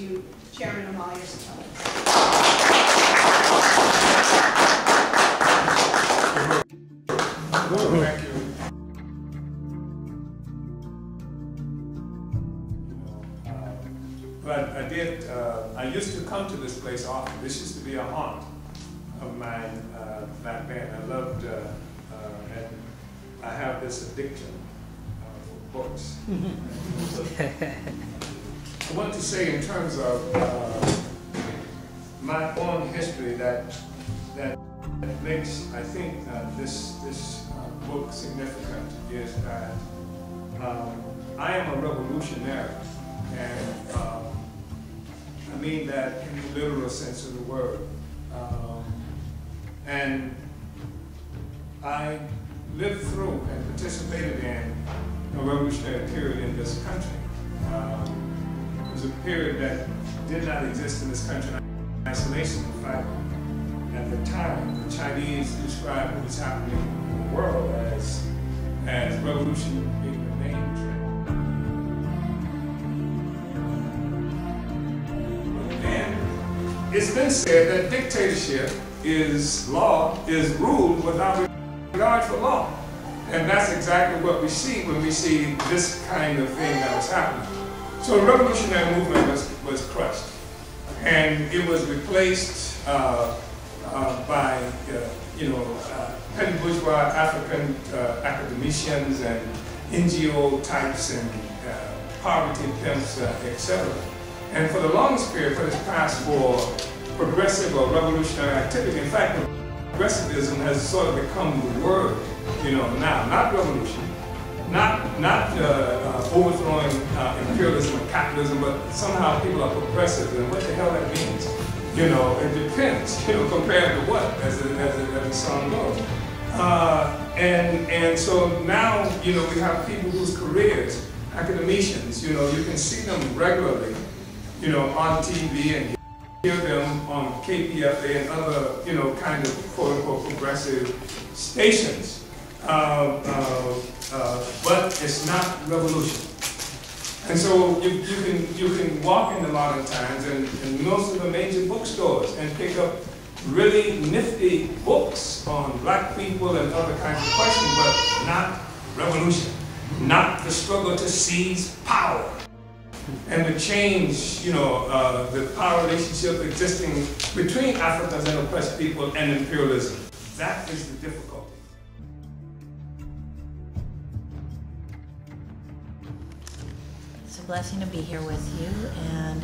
to Chairman Omali Yeshitela. Thank you. But I used to come to this place often. This used to be a haunt of mine back then. I loved, and I have this addiction for books. I want to say in terms of my own history that makes, I think, this book significant is that I am a revolutionary, and I mean that in the literal sense of the word. And I lived through and participated in a revolutionary period in this country. It was a period that did not exist in this country in isolation. In fact, at the time, the Chinese described what was happening in the world as revolution being the main trend. And it's been said that dictatorship is ruled without regard for law. And that's exactly what we see when we see this kind of thing that was happening. So the revolutionary movement was crushed. And it was replaced by petty bourgeois African academicians and NGO types and poverty pimps, etc. And for the longest period, for this past for progressive or revolutionary activity, in fact, progressivism has sort of become the word, now, not revolution, not overthrowing imperialism and capitalism, but somehow people are progressive, and what the hell that means? It depends, compared to what, as the song goes. And so now, we have people whose careers, academicians, you can see them regularly, on TV and hear them on KPFA and other, kind of quote-unquote progressive stations. But it's not revolution. And so you can walk in the modern times and most of the major bookstores and pick up really nifty books on black people and other kinds of questions, but not revolution, not the struggle to seize power and to change, the power relationship existing between Africans and oppressed people and imperialism. That is the difficulty. It's a blessing to be here with you, and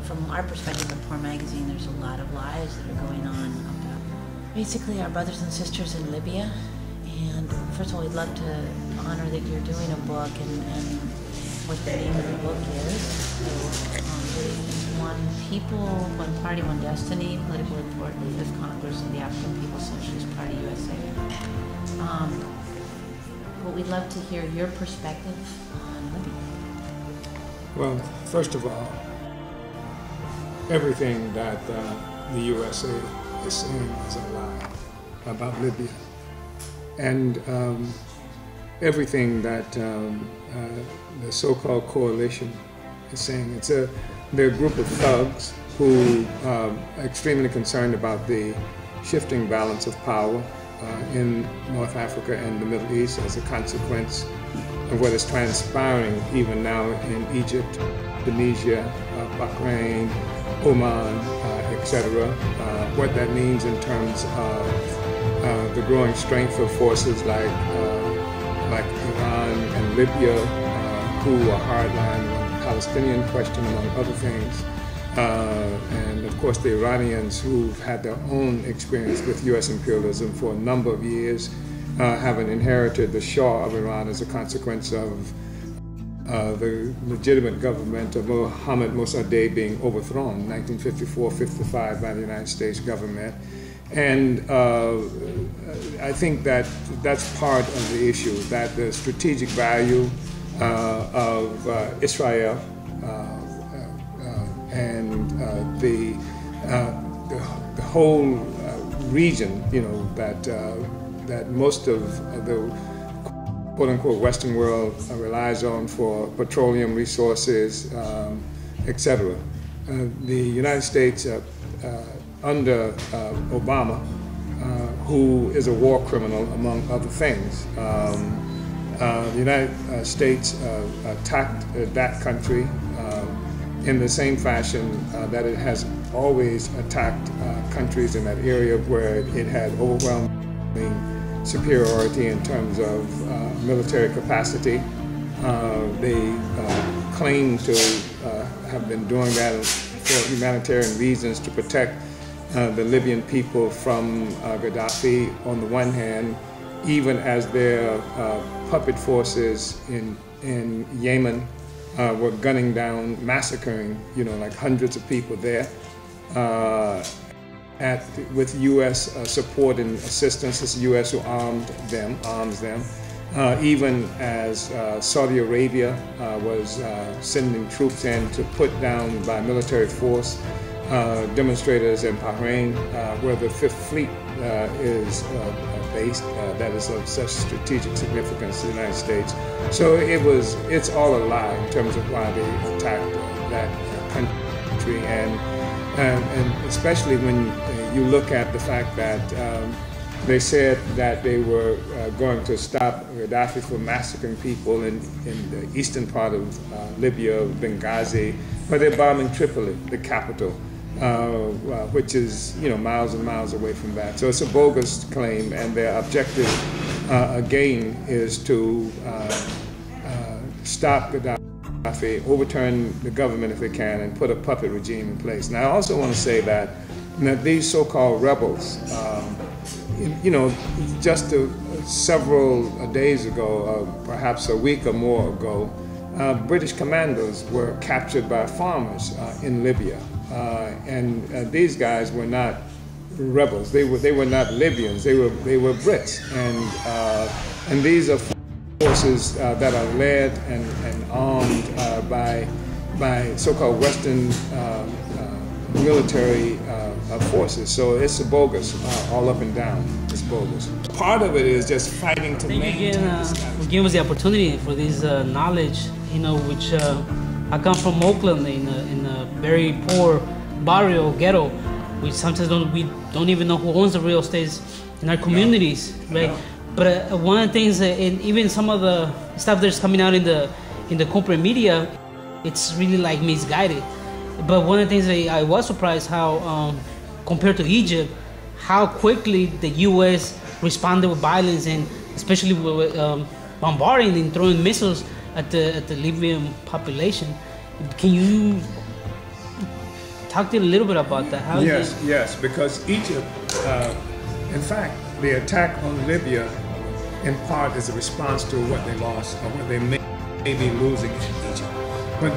from our perspective at Poor Magazine, there's a lot of lives that are going on about basically our brothers and sisters in Libya. And first of all, we'd love to honor that you're doing a book and what the name of the book is. So, One People, One Party, One Destiny, Political Report of the 5th Congress of the African Peoples Socialist Party, USA. But we'd love to hear your perspective on Libya. Well, first of all, everything that the USA is saying is a lie about Libya. And everything that the so-called coalition is saying, they're a group of thugs who are extremely concerned about the shifting balance of power in North Africa and the Middle East as a consequence of what is transpiring even now in Egypt, Tunisia, Bahrain, Oman, etc. What that means in terms of the growing strength of forces like Iran and Libya, who are hardline on the Palestinian question, among other things. And of course the Iranians, who've had their own experience with U.S. imperialism for a number of years, having inherited the Shah of Iran as a consequence of the legitimate government of Mohammad Mossadegh being overthrown in 1954-55 by the United States government. And I think that that's part of the issue, that the strategic value of Israel and the whole region, that most of the quote-unquote Western world relies on for petroleum resources, etc. the United States under Obama, who is a war criminal, among other things. The United States attacked that country in the same fashion that it has always attacked countries in that area where it had overwhelming superiority in terms of military capacity. They claim to have been doing that for humanitarian reasons to protect the Libyan people from Gaddafi on the one hand, even as their puppet forces in Yemen were gunning down, massacring, like hundreds of people there. With U.S. support and assistance, it's the U.S. who arms them. Even as Saudi Arabia was sending troops in to put down by military force demonstrators in Bahrain, where the Fifth Fleet is based, that is of such strategic significance to the United States. So it's all a lie in terms of why they attacked that country, and especially when you look at the fact that they said that they were going to stop Gaddafi from massacring people in the eastern part of Libya, Benghazi, but they're bombing Tripoli, the capital, which is miles and miles away from that. So it's a bogus claim, and their objective again is to stop Gaddafi, overturn the government if they can, and put a puppet regime in place. Now I also want to say that these so-called rebels, just several days ago, perhaps a week or more ago, British commandos were captured by farmers in Libya. And these guys were not rebels. They were not Libyans. They were Brits. And these are forces that are led and armed by so-called Western military forces. So it's a bogus, all up and down. It's bogus. Part of it is just fighting to maintain. For giving us the opportunity for this knowledge, which I come from Oakland in a very poor barrio, ghetto. We sometimes we don't even know who owns the real estate in our communities, right? But one of the things, and even some of the stuff that's coming out in the corporate media, it's really like misguided. But one of the things that I was surprised how, compared to Egypt, how quickly the U.S. responded with violence, and especially with bombarding and throwing missiles at the Libyan population. Can you talk to you a little bit about that? Yes, because Egypt, in fact, the attack on Libya, in part, is a response to what they lost or what they may be losing in Egypt. But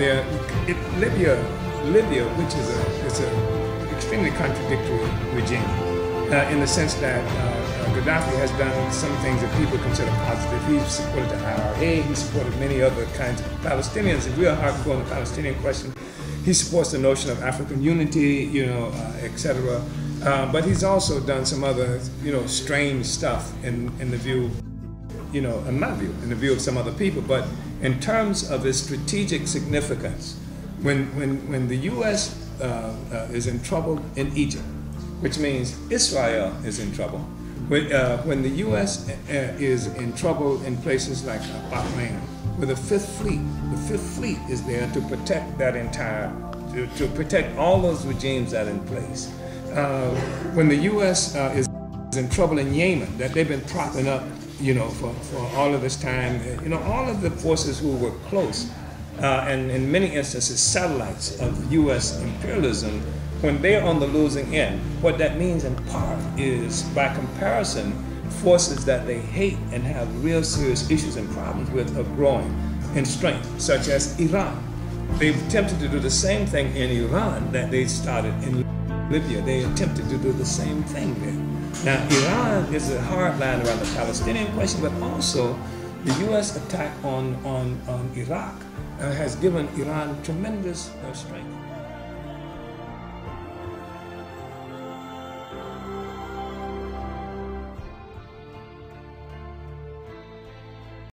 Libya, which is an extremely contradictory regime, in the sense that Gaddafi has done some things that people consider positive. He supported the IRA, he supported many other kinds of Palestinians. If we are hardcore on the Palestinian question, he supports the notion of African unity, etc. But he's also done some other, strange stuff in the view, in my view, in the view of some other people. But in terms of its strategic significance, when the U.S. is in trouble in Egypt, which means Israel is in trouble. When the U.S. is in trouble in places like Bahrain, where the Fifth Fleet is there to protect that to protect all those regimes that are in place. When the U.S. is in trouble in Yemen, that they've been propping up, for all of this time, all of the forces who were close, and in many instances satellites of U.S. imperialism, when they're on the losing end, what that means in part is, by comparison, forces that they hate and have real serious issues and problems with are growing in strength, such as Iran. They've attempted to do the same thing in Iran that they started in Libya. They attempted to do the same thing there. Now, Iran is a hard line around the Palestinian question, but also the U.S. attack on Iraq has given Iran tremendous strength.